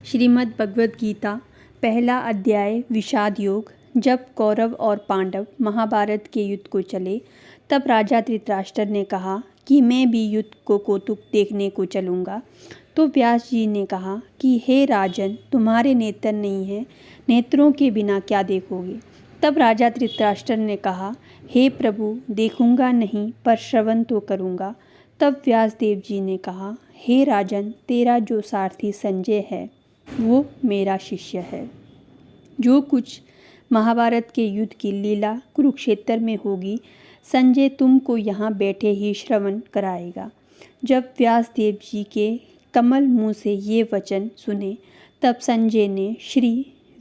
श्रीमद् भगवद गीता पहला अध्याय विषाद योग। जब कौरव और पांडव महाभारत के युद्ध को चले तब राजा धृतराष्ट्र ने कहा कि मैं भी युद्ध को कौतुक देखने को चलूँगा। तो व्यास जी ने कहा कि हे राजन, तुम्हारे नेत्र नहीं हैं, नेत्रों के बिना क्या देखोगे। तब राजा धृतराष्ट्र ने कहा, हे प्रभु, देखूँगा नहीं पर श्रवण तो करूँगा। तब व्यासदेव जी ने कहा, हे राजन, तेरा जो सारथी संजय है वो मेरा शिष्य है। जो कुछ महाभारत के युद्ध की लीला कुरुक्षेत्र में होगी, संजय तुमको यहाँ बैठे ही श्रवण कराएगा। जब व्यासदेव जी के कमल मुँह से ये वचन सुने तब संजय ने श्री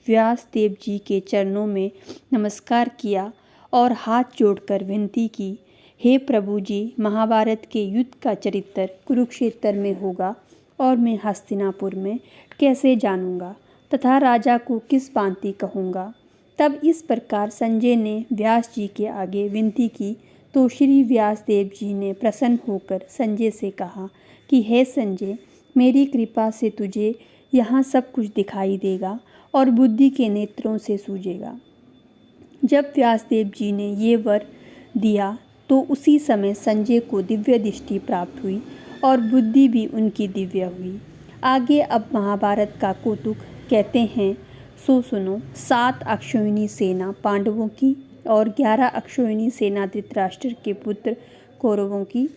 व्यासदेव जी के चरणों में नमस्कार किया और हाथ जोड़कर विनती की, हे प्रभु जी, महाभारत के युद्ध का चरित्र कुरुक्षेत्र में होगा और मैं हस्तिनापुर में कैसे जानूंगा तथा राजा को किस भांति कहूँगा। तब इस प्रकार संजय ने व्यास जी के आगे विनती की तो श्री व्यासदेव जी ने प्रसन्न होकर संजय से कहा कि हे संजय, मेरी कृपा से तुझे यहाँ सब कुछ दिखाई देगा और बुद्धि के नेत्रों से सूझेगा। जब व्यासदेव जी ने ये वर दिया तो उसी समय संजय को दिव्य दृष्टि प्राप्त हुई और बुद्धि भी उनकी दिव्य हुई। आगे अब महाभारत का कौतुक कहते हैं, सो सुनो। 7 अक्षौहिणी सेना पांडवों की और 11 अक्षौहिणी सेना धृतराष्ट्र के पुत्र कौरवों की,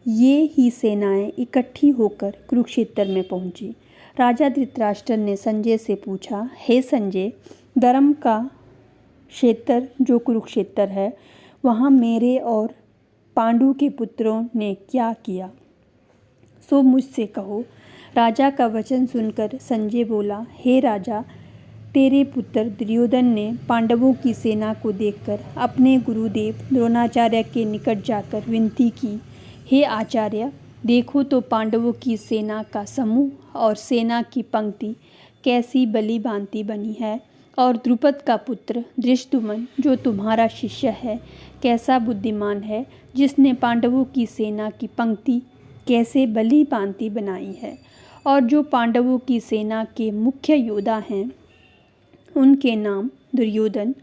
ये ही सेनाएं इकट्ठी होकर कुरुक्षेत्र में पहुंची। राजा धृतराष्ट्र ने संजय से पूछा, हे संजय, धर्म का क्षेत्र जो कुरुक्षेत्र है, वहाँ मेरे और पांडु के पुत्रों ने क्या किया, सो मुझसे कहो। राजा का वचन सुनकर संजय बोला, हे राजा, तेरे पुत्र दुर्योधन ने पांडवों की सेना को देखकर अपने गुरुदेव द्रोणाचार्य के निकट जाकर विनती की, हे आचार्य, देखो तो पांडवों की सेना का समूह और सेना की पंक्ति कैसी भली भांति बनी है, और द्रुपद का पुत्र धृष्टद्युम्न जो तुम्हारा शिष्य है कैसा बुद्धिमान है, जिसने पांडवों की सेना की पंक्ति कैसे भली भांति बनाई है। और जो पांडवों की सेना के मुख्य योद्धा हैं उनके नाम दुर्योधन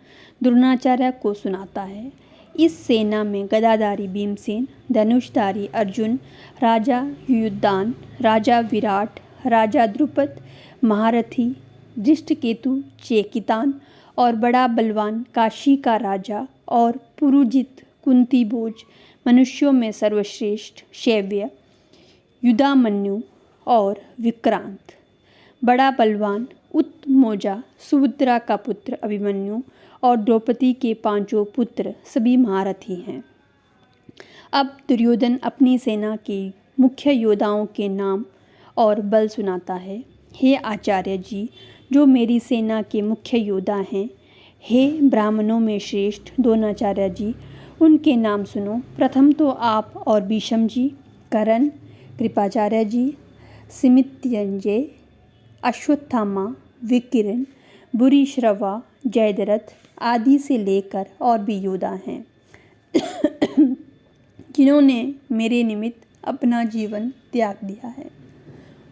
द्रोणाचार्य को सुनाता है। इस सेना में गदाधारी भीमसेन, धनुषधारी अर्जुन, राजा युयुधान, राजा विराट, राजा द्रुपद, महारथी धृष्टकेतु, चेकितान और बड़ा बलवान काशी का राजा और पुरुजित, कुंती भोज, मनुष्यों में सर्वश्रेष्ठ शैव्य, युधामन्यु और विक्रांत, बड़ा बलवान उत्तमौजा, सुभद्रा का पुत्र अभिमन्यु और द्रौपदी के 5 पुत्र सभी महारथी हैं। अब दुर्योधन अपनी सेना के मुख्य योद्धाओं के नाम और बल सुनाता है। हे आचार्य जी, जो मेरी सेना के मुख्य योद्धा हैं, हे ब्राह्मणों में श्रेष्ठ द्रोणाचार्य जी, उनके नाम सुनो। प्रथम तो आप और भीष्म जी, कर्ण, कृपाचार्य जी, सिमित्यंजय, अश्वत्थामा, विकिरण, भूरिश्रवा, जयद्रथ आदि से लेकर और भी योद्धा हैं जिन्होंने मेरे निमित्त अपना जीवन त्याग दिया है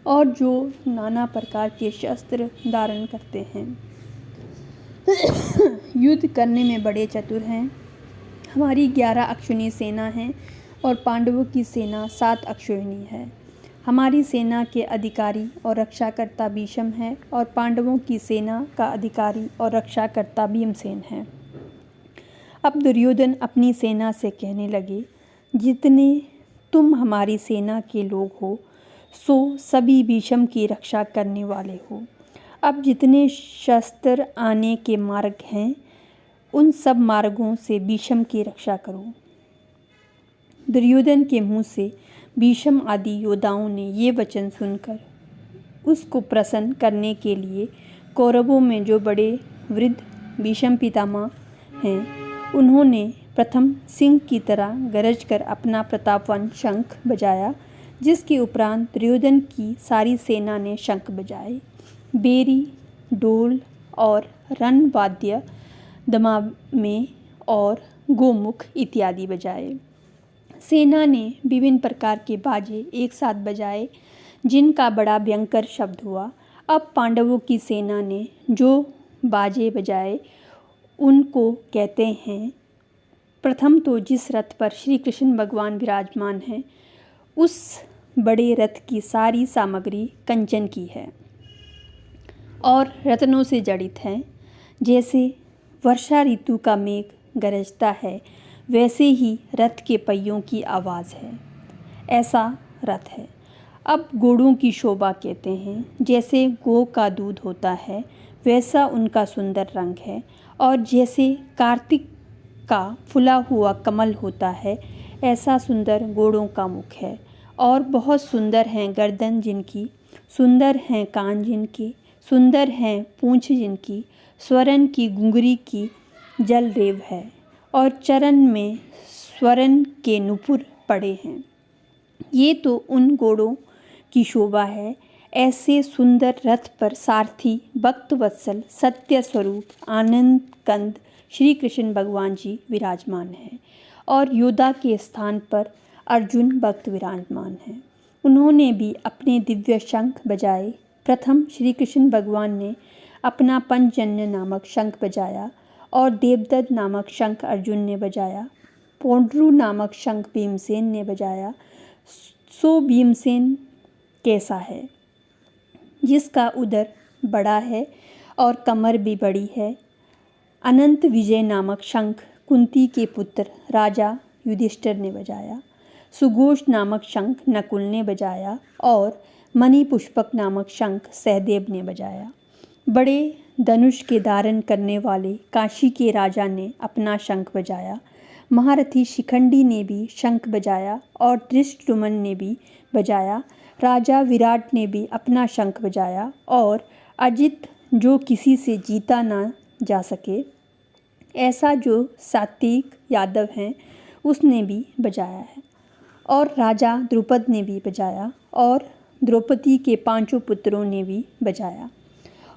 और जो नाना प्रकार के शस्त्र धारण करते हैं, युद्ध करने में बड़े चतुर हैं। हमारी 11 अक्षौहिणी सेना है और पांडवों की सेना 7 अक्षौहिणी है। हमारी सेना के अधिकारी और रक्षाकर्ता भीष्म है और पांडवों की सेना का अधिकारी और रक्षाकर्ता भीमसेन है। अब दुर्योधन अपनी सेना से कहने लगे, जितने तुम हमारी सेना के लोग हो सो सभी भीष्म की रक्षा करने वाले हो। अब जितने शस्त्र आने के मार्ग हैं उन सब मार्गों से भीष्म की रक्षा करो। दुर्योधन के मुँह से भीष्म आदि योद्धाओं ने ये वचन सुनकर उसको प्रसन्न करने के लिए कौरवों में जो बड़े वृद्ध भीष्म पितामह हैं, उन्होंने प्रथम सिंह की तरह गरज कर अपना प्रतापवान शंख बजाया, जिसके उपरांत दुर्योधन की सारी सेना ने शंख बजाए, बेरी, ढोल और रणवाद्य दमामे और गोमुख इत्यादि बजाए। सेना ने विभिन्न प्रकार के बाजे एक साथ बजाए, जिनका बड़ा भयंकर शब्द हुआ। अब पांडवों की सेना ने जो बाजे बजाए उनको कहते हैं। प्रथम तो जिस रथ पर श्री कृष्ण भगवान विराजमान हैं उस बड़े रथ की सारी सामग्री कंचन की है और रत्नों से जड़ित है। जैसे वर्षा ऋतु का मेघ गरजता है वैसे ही रथ के पहियों की आवाज़ है, ऐसा रथ है। अब घोड़ों की शोभा कहते हैं। जैसे गौ का दूध होता है वैसा उनका सुंदर रंग है और जैसे कार्तिक का फुला हुआ कमल होता है ऐसा सुंदर घोड़ों का मुख है और बहुत सुंदर हैं गर्दन जिनकी, सुंदर हैं कान जिनके, सुंदर हैं पूंछ जिनकी, स्वर्ण की घुंघरी की जल रेव है और चरण में स्वर्ण के नुपुर पड़े हैं। ये तो उन घोड़ों की शोभा है। ऐसे सुंदर रथ पर सारथी भक्त वत्सल सत्य स्वरूप आनंद कंद श्री कृष्ण भगवान जी विराजमान हैं और योद्धा के स्थान पर अर्जुन भक्त विराजमान हैं। उन्होंने भी अपने दिव्य शंख बजाए। प्रथम श्री कृष्ण भगवान ने अपना पंचजन्य नामक शंख बजाया और देवदत्त नामक शंख अर्जुन ने बजाया। पौंड्रू नामक शंख भीमसेन ने बजाया। सो भीमसेन कैसा है जिसका उदर बड़ा है और कमर भी बड़ी है। अनंत विजय नामक शंख कुंती के पुत्र राजा युधिष्ठिर ने बजाया। सुघोष नामक शंख नकुल ने बजाया और मणि पुष्पक नामक शंख सहदेव ने बजाया। बड़े धनुष के धारण करने वाले काशी के राजा ने अपना शंख बजाया। महारथी शिखंडी ने भी शंख बजाया और धृष्टद्युम्न ने भी बजाया। राजा विराट ने भी अपना शंख बजाया और अजित जो किसी से जीता ना जा सके ऐसा जो सात्विक यादव हैं उसने भी बजाया है और राजा द्रुपद ने भी बजाया और द्रौपदी के 5 पुत्रों ने भी बजाया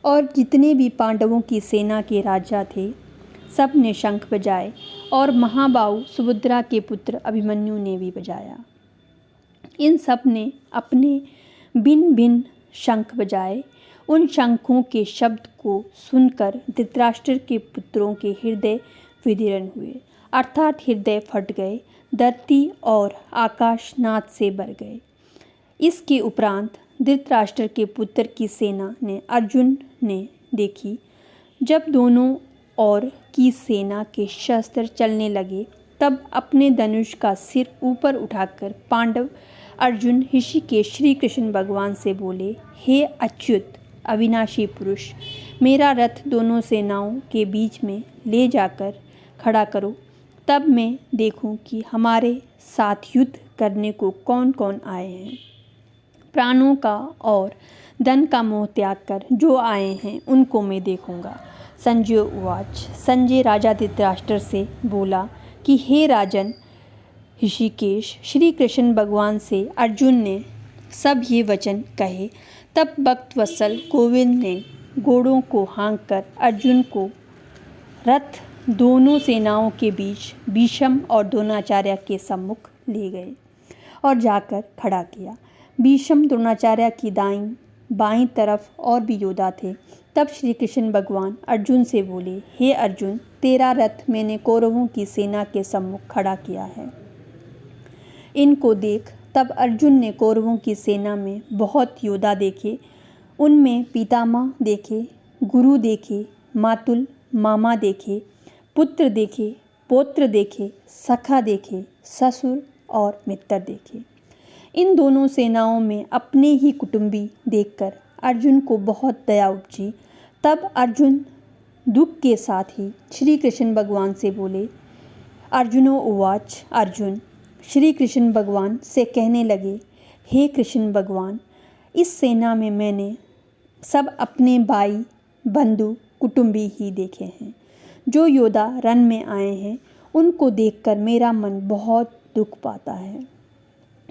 और जितने भी पांडवों की सेना के राजा थे सब ने शंख बजाए और महाबाहु सुभद्रा के पुत्र अभिमन्यु ने भी बजाया। इन सब ने अपने भिन्न भिन्न शंख बजाए। उन शंखों के शब्द को सुनकर धृतराष्ट्र के पुत्रों के हृदय विदीर्ण हुए, अर्थात हृदय फट गए, धरती और आकाश नाद से भर गए। इसके उपरांत धृतराष्ट्र के पुत्र की सेना ने अर्जुन ने देखी। जब दोनों ओर की सेना के शस्त्र चलने लगे तब अपने धनुष का सिर ऊपर उठाकर पांडव अर्जुन ऋषिकेश श्री कृष्ण भगवान से बोले, हे अच्युत अविनाशी पुरुष, मेरा रथ दोनों सेनाओं के बीच में ले जाकर खड़ा करो, तब मैं देखूं कि हमारे साथ युद्ध करने को कौन कौन आए हैं। प्राणों का और धन का मोह त्याग कर जो आए हैं उनको मैं देखूंगा। संजय उवाच। संजय राजा धृतराष्ट्र से बोला कि हे राजन ऋषिकेश, श्री कृष्ण भगवान से अर्जुन ने सब ये वचन कहे। तब भक्त वत्सल गोविंद ने घोड़ों को हाँक कर अर्जुन को रथ दोनों सेनाओं के बीच भीष्म और द्रोणाचार्य के सम्मुख ले गए और जाकर खड़ा किया। भीष्म द्रोणाचार्य की दाईं बाईं तरफ और भी योद्धा थे। तब श्री कृष्ण भगवान अर्जुन से बोले, हे अर्जुन, तेरा रथ मैंने कौरवों की सेना के सम्मुख खड़ा किया है, इनको देख। तब अर्जुन ने कौरवों की सेना में बहुत योद्धा देखे। उनमें पितामह देखे, गुरु देखे, मातुल मामा देखे, पुत्र देखे, पौत्र देखे, सखा देखे, ससुर और मित्र देखे। इन दोनों सेनाओं में अपने ही कुटुंबी देखकर अर्जुन को बहुत दया उपजी। तब अर्जुन दुख के साथ ही श्री कृष्ण भगवान से बोले, अर्जुनो उवाच। अर्जुन श्री कृष्ण भगवान से कहने लगे, हे कृष्ण भगवान, इस सेना में मैंने सब अपने भाई बंधु कुटुंबी ही देखे हैं। जो योद्धा रण में आए हैं उनको देखकर मेरा मन बहुत दुख पाता है।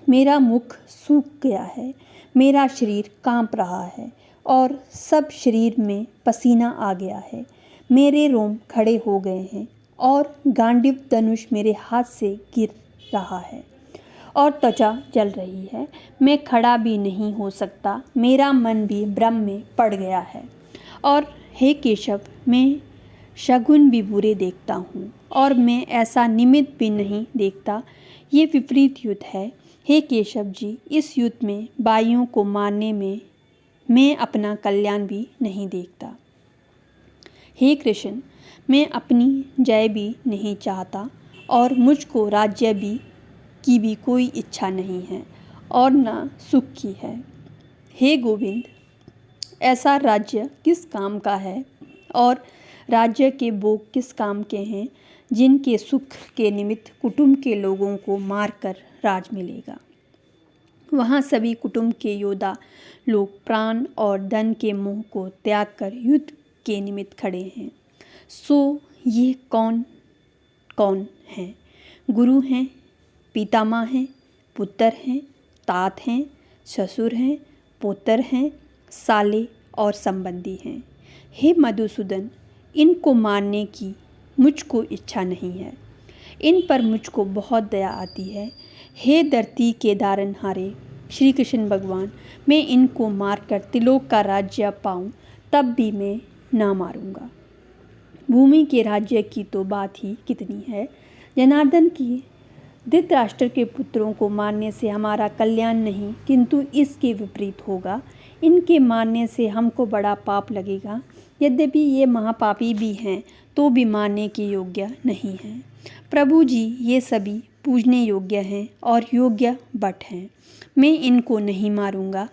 मेरा मुख सूख गया है, मेरा शरीर कांप रहा है और सब शरीर में पसीना आ गया है। मेरे रोम खड़े हो गए हैं और गांडीव धनुष मेरे हाथ से गिर रहा है और त्वचा जल रही है। मैं खड़ा भी नहीं हो सकता, मेरा मन भी भ्रम में पड़ गया है। और हे केशव, मैं शगुन भी बुरे देखता हूँ और मैं ऐसा निमित्त भी नहीं देखता। ये विपरीत युद्ध है। हे केशव जी, इस युद्ध में बाइयों को मारने में मैं अपना कल्याण भी नहीं देखता। हे कृष्ण, मैं अपनी जय भी नहीं चाहता और मुझको राज्य की भी कोई इच्छा नहीं है और न सुख की है। हे गोविंद, ऐसा राज्य किस काम का है और राज्य के भोग किस काम के हैं जिनके सुख के निमित्त कुटुंब के लोगों को मारकर राज मिलेगा। वहाँ सभी कुटुंब के योद्धा लोग प्राण और धन के मोह को त्याग कर युद्ध के निमित्त खड़े हैं। सो ये कौन कौन हैं? गुरु हैं, पितामह हैं, पुत्र हैं, तात हैं, ससुर हैं, पुत्र हैं, साले और संबंधी हैं। हे मधुसूदन, इनको मारने की मुझको इच्छा नहीं है। इन पर मुझको बहुत दया आती है। हे धरती के धारनहारे श्री कृष्ण भगवान, मैं इनको मारकर त्रिलोक का राज्य पाऊँ तब भी मैं ना मारूँगा। भूमि के राज्य की तो बात ही कितनी है। जनार्दन की धृतराष्ट्र के पुत्रों को मारने से हमारा कल्याण नहीं किंतु इसके विपरीत होगा। इनके मारने से हमको बड़ा पाप लगेगा। यद्यपि ये महापापी भी हैं तो भी मारने के योग्य नहीं हैं। प्रभु जी, ये सभी पूजने योग्य हैं और योग्य भट हैं। मैं इनको नहीं मारूंगा।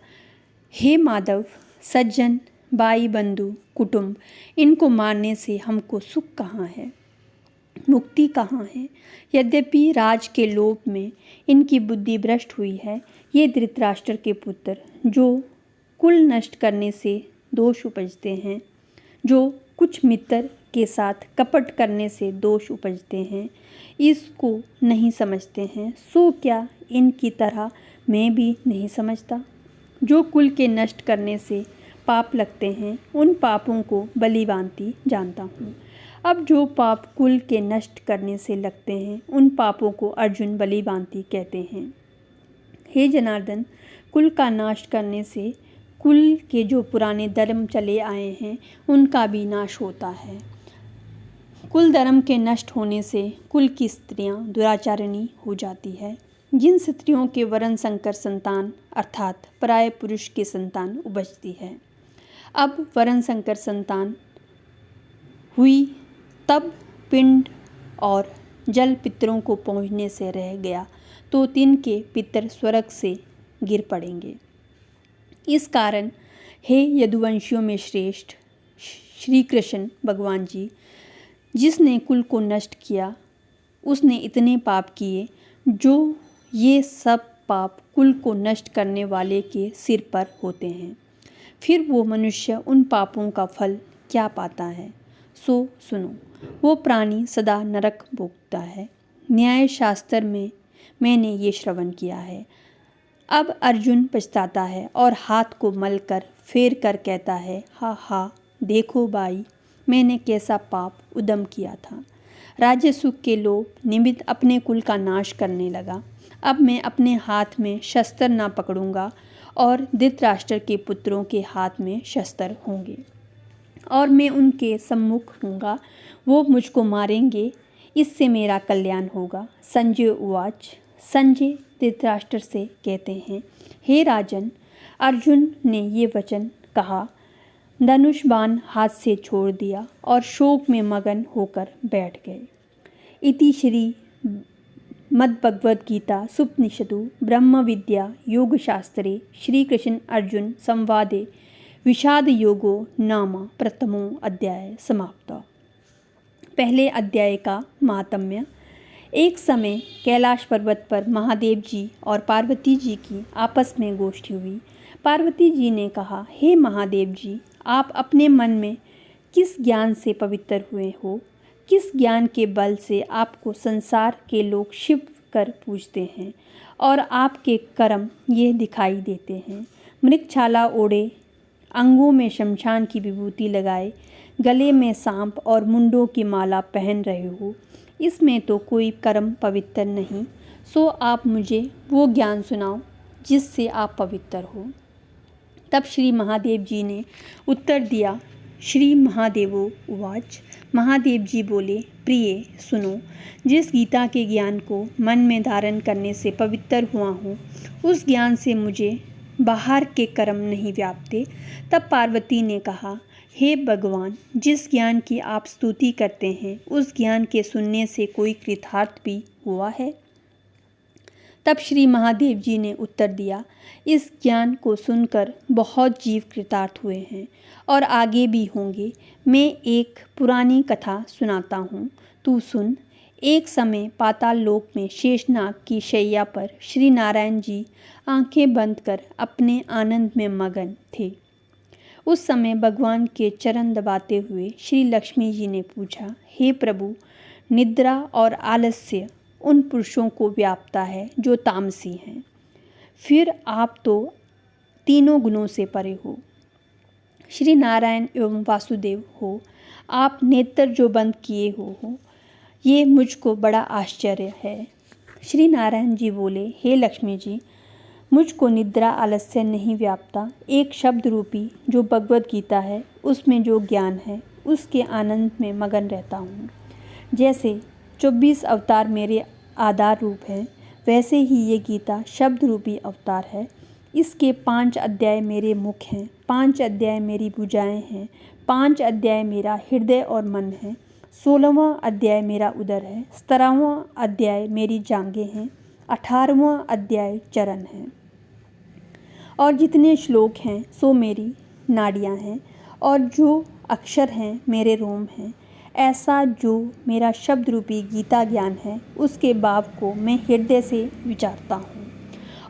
हे माधव, सज्जन, भाई बंधु, कुटुंब, इनको मारने से हमको सुख कहाँ है, मुक्ति कहाँ है? यद्यपि राज के लोभ में इनकी बुद्धि भ्रष्ट हुई है। ये धृतराष्ट्र के पुत्र जो कुल नष्ट करने से दोष उपजते हैं, जो कुछ मित्र के साथ कपट करने से दोष उपजते हैं, इसको नहीं समझते हैं। सो क्या इनकी तरह मैं भी नहीं समझता? जो कुल के नष्ट करने से पाप लगते हैं, उन पापों को बलिभांति जानता हूँ। अब जो पाप कुल के नष्ट करने से लगते हैं, उन पापों को अर्जुन बलिभांति कहते हैं। हे जनार्दन, कुल का नाश करने से कुल के जो पुराने धर्म चले आए हैं, उनका भी नाश होता है। कुल धर्म के नष्ट होने से कुल की स्त्रियां दुराचारिणी हो जाती है। जिन स्त्रियों के वरण संकर संतान अर्थात पराये पुरुष की संतान उपजती है, अब वरण संकर संतान हुई तब पिंड और जल पितरों को पहुँचने से रह गया तो तिनके पितर स्वर्ग से गिर पड़ेंगे। इस कारण हे यदुवंशियों में श्रेष्ठ श्री कृष्ण भगवान जी, जिसने कुल को नष्ट किया उसने इतने पाप किए जो ये सब पाप कुल को नष्ट करने वाले के सिर पर होते हैं। फिर वो मनुष्य उन पापों का फल क्या पाता है? सो सुनो, वो प्राणी सदा नरक भोगता है। न्याय शास्त्र में मैंने ये श्रवण किया है। अब अर्जुन पछताता है और हाथ को मलकर फेर कर कहता है, हा हा, देखो भाई, मैंने कैसा पाप उद्यम किया था। राज्य सुख के लोभ निमित्त अपने कुल का नाश करने लगा। अब मैं अपने हाथ में शस्त्र ना पकड़ूंगा और धृतराष्ट्र के पुत्रों के हाथ में शस्त्र होंगे और मैं उनके सम्मुख हूँगा। वो मुझको मारेंगे, इससे मेरा कल्याण होगा। संजय उवाच। संजय धृतराष्ट्र से कहते हैं, हे राजन, अर्जुन ने ये वचन कहा, धनुष बाण हाथ से छोड़ दिया और शोक में मगन होकर बैठ गए। इति श्री मद्भगवद गीता सुपनिषदु ब्रह्म विद्या योग शास्त्रे श्री कृष्ण अर्जुन संवादे विषाद योगो नाम प्रथमो अध्याय समाप्त। पहले अध्याय का महात्म्य। एक समय कैलाश पर्वत पर महादेव जी और पार्वती जी की आपस में गोष्ठी हुई। पार्वती जी ने कहा, हे महादेव जी, आप अपने मन में किस ज्ञान से पवित्र हुए हो? किस ज्ञान के बल से आपको संसार के लोग शिव कर पूजते हैं और आपके कर्म ये दिखाई देते हैं? मृगछाला ओढ़े, अंगों में शमशान की विभूति लगाए, गले में सांप और मुंडों की माला पहन रहे हो, इसमें तो कोई कर्म पवित्र नहीं। सो आप मुझे वो ज्ञान सुनाओ जिससे आप पवित्र हो। तब श्री महादेव जी ने उत्तर दिया, श्री महादेवो उवाच। महादेव जी बोले, प्रिय सुनो, जिस गीता के ज्ञान को मन में धारण करने से पवित्र हुआ हूँ, उस ज्ञान से मुझे बाहर के कर्म नहीं व्यापते। तब पार्वती ने कहा, हे भगवान, जिस ज्ञान की आप स्तुति करते हैं, उस ज्ञान के सुनने से कोई कृतार्थ भी हुआ है? तब श्री महादेव जी ने उत्तर दिया, इस ज्ञान को सुनकर बहुत जीव कृतार्थ हुए हैं और आगे भी होंगे। मैं एक पुरानी कथा सुनाता हूँ, तू सुन। एक समय पाताल लोक में शेषनाग की शैया पर श्री नारायण जी आंखें बंद कर अपने आनंद में मगन थे। उस समय भगवान के चरण दबाते हुए श्री लक्ष्मी जी ने पूछा, हे प्रभु, निद्रा और आलस्य उन पुरुषों को व्यापता है जो तामसी हैं। फिर आप तो तीनों गुणों से परे हो, श्री नारायण एवं वासुदेव हो। आप नेत्र जो बंद किए हो, ये मुझको बड़ा आश्चर्य है। श्री नारायण जी बोले, हे लक्ष्मी जी, मुझको निद्रा आलस्य नहीं व्यापता। एक शब्द रूपी जो भगवद गीता है, उसमें जो ज्ञान है, उसके आनंद में मगन रहता हूँ। जैसे 24 अवतार मेरे आधार रूप हैं, वैसे ही ये गीता शब्द रूपी अवतार है। इसके 5 अध्याय मेरे मुख हैं, 5 अध्याय मेरी भुजाएं हैं, 5 अध्याय मेरा हृदय और मन है, 16वां अध्याय मेरा उदर है, 17वां अध्याय मेरी जांघें हैं, 18वां अध्याय चरण है, और जितने श्लोक हैं सो मेरी नाड़ियाँ हैं, और जो अक्षर हैं मेरे रोम हैं। ऐसा जो मेरा शब्द रूपी गीता ज्ञान है, उसके भाव को मैं हृदय से विचारता हूँ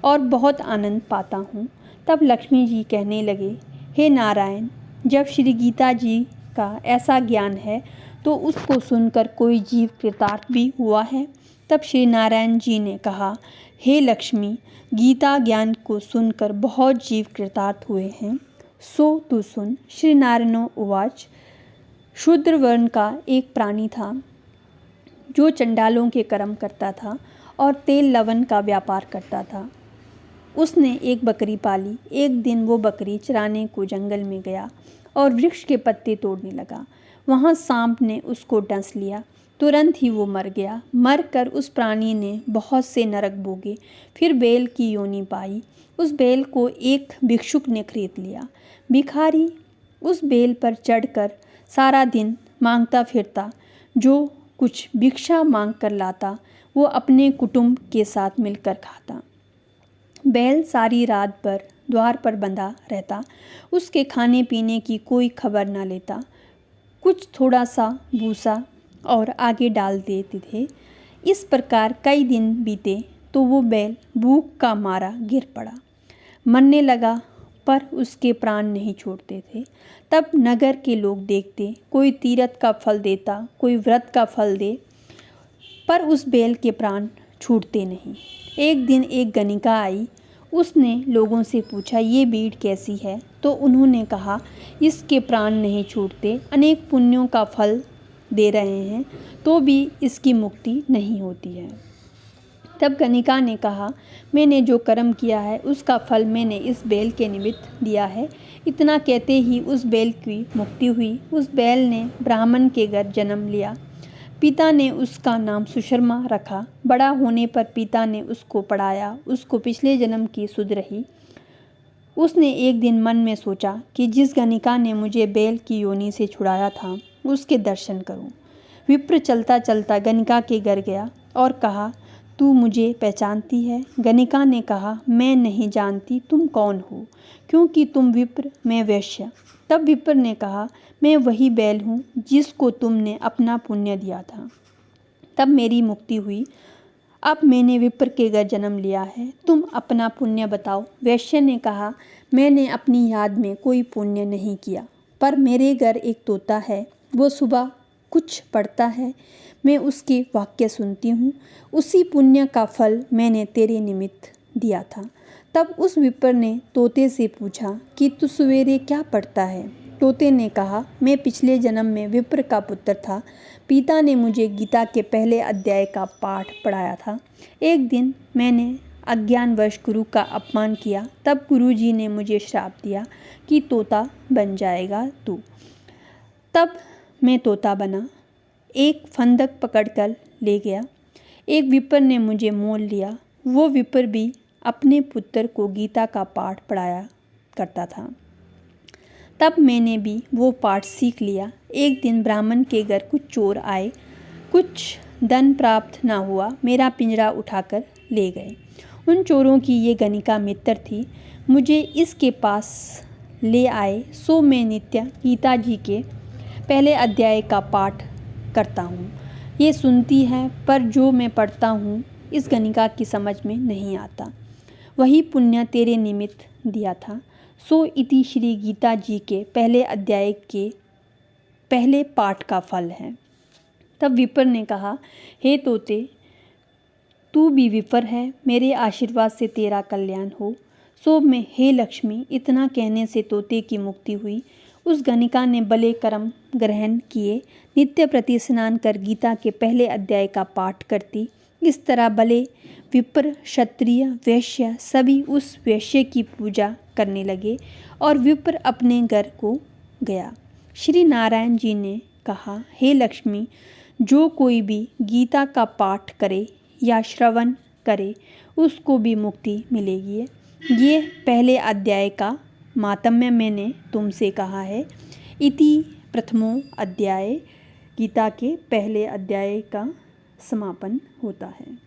और बहुत आनंद पाता हूँ। तब लक्ष्मी जी कहने लगे, हे नारायण, जब श्री गीता जी का ऐसा ज्ञान है तो उसको सुनकर कोई जीव कृतार्थ भी हुआ है? तब श्री नारायण जी ने कहा, हे लक्ष्मी, गीता ज्ञान को सुनकर बहुत जीव कृतार्थ हुए हैं, सो तू सुन। श्री नारायणो उवाच। शूद्र वर्ण का एक प्राणी था जो चंडालों के कर्म करता था और तेल लवण का व्यापार करता था। उसने एक बकरी पाली। एक दिन वो बकरी चराने को जंगल में गया और वृक्ष के पत्ते तोड़ने लगा। वहाँ सांप ने उसको डंस लिया। तुरंत ही वो मर गया। मर कर उस प्राणी ने बहुत से नरक भोगे, फिर बैल की योनि पाई। उस बैल को एक भिक्षुक ने खरीद लिया। भिखारी उस बैल पर चढ़कर सारा दिन मांगता फिरता। जो कुछ भिक्षा मांग कर लाता वो अपने कुटुंब के साथ मिलकर खाता। बैल सारी रात भर द्वार पर बंधा रहता। उसके खाने पीने की कोई खबर ना लेता। कुछ थोड़ा सा भूसा और आगे डाल देते थे। इस प्रकार कई दिन बीते तो वो बैल भूख का मारा गिर पड़ा, मरने लगा, पर उसके प्राण नहीं छोड़ते थे। तब नगर के लोग देखते, कोई तीरथ का फल देता, कोई व्रत का फल दे, पर उस बैल के प्राण छूटते नहीं। एक दिन एक गणिका आई। उसने लोगों से पूछा, ये भीड़ कैसी है? तो उन्होंने कहा, इसके प्राण नहीं छूटते, अनेक पुण्यों का फल दे रहे हैं तो भी इसकी मुक्ति नहीं होती है। तब गणिका ने कहा, मैंने जो कर्म किया है उसका फल मैंने इस बैल के निमित्त दिया है। इतना कहते ही उस बैल की मुक्ति हुई। उस बैल ने ब्राह्मण के घर जन्म लिया। पिता ने उसका नाम सुशर्मा रखा। बड़ा होने पर पिता ने उसको पढ़ाया। उसको पिछले जन्म की सुध रही। उसने एक दिन मन में सोचा कि जिस गणिका ने मुझे बैल की योनि से छुड़ाया था उसके दर्शन करूं। विप्र चलता चलता गणिका के घर गया और कहा, तू मुझे पहचानती है? गणिका ने कहा, मैं नहीं जानती, तुम कौन हो? क्योंकि तुम विप्र, मैं वैश्य। तब विप्र ने कहा, मैं वही बैल हूँ जिसको तुमने अपना पुण्य दिया था। तब मेरी मुक्ति हुई। अब मैंने विप्र के घर जन्म लिया है, तुम अपना पुण्य बताओ। वैश्य ने कहा, मैंने अपनी याद में कोई पुण्य नहीं किया, पर मेरे घर एक तोता है, वो सुबह कुछ पढ़ता है, मैं उसके वाक्य सुनती हूँ। उसी पुण्य का फल मैंने तेरे निमित्त दिया था। तब उस विप्र ने तोते से पूछा कि तू सवेरे क्या पढ़ता है? तोते ने कहा, मैं पिछले जन्म में विप्र का पुत्र था। पिता ने मुझे गीता के पहले अध्याय का पाठ पढ़ाया था। एक दिन मैंने अज्ञानवश गुरु का अपमान किया। तब गुरुजी ने मुझे श्राप दिया कि तोता बन जाएगा तू। तब मैं तोता बना। एक फंदक पकड़कर ले गया। एक विप्र ने मुझे मोल लिया। वो विप्र भी अपने पुत्र को गीता का पाठ पढ़ाया करता था। तब मैंने भी वो पाठ सीख लिया। एक दिन ब्राह्मण के घर कुछ चोर आए। कुछ धन प्राप्त ना हुआ। मेरा पिंजरा उठाकर ले गए। उन चोरों की ये गणिका मित्र थी। मुझे इसके पास ले आए। सो मैं नित्य गीता जी के पहले अध्याय का पाठ करता हूँ। ये सुनती है, पर जो मैं पढ़ता हूँ इस गणिका की समझ में नहीं आता। वही पुण्य तेरे निमित्त दिया था। सो इति श्री गीता जी के पहले अध्याय के पहले पाठ का फल है। तब विप्र ने कहा, हे तोते, तू भी विप्र है। मेरे आशीर्वाद से तेरा कल्याण हो। सो मैं, हे लक्ष्मी। इतना कहने से तोते की मुक्ति हुई। उस गणिका ने भले कर्म ग्रहण किए। नित्य प्रति स्नान कर गीता के पहले अध्याय का पाठ करती। इस तरह भले विप्र, क्षत्रिय, वैश्य सभी उस वैश्य की पूजा करने लगे और विप्र अपने घर को गया। श्री नारायण जी ने कहा, हे लक्ष्मी, जो कोई भी गीता का पाठ करे या श्रवण करे उसको भी मुक्ति मिलेगी। ये पहले अध्याय का मातम्य मैंने तुमसे कहा है। इति प्रथमो अध्याय। गीता के पहले अध्याय का समापन होता है।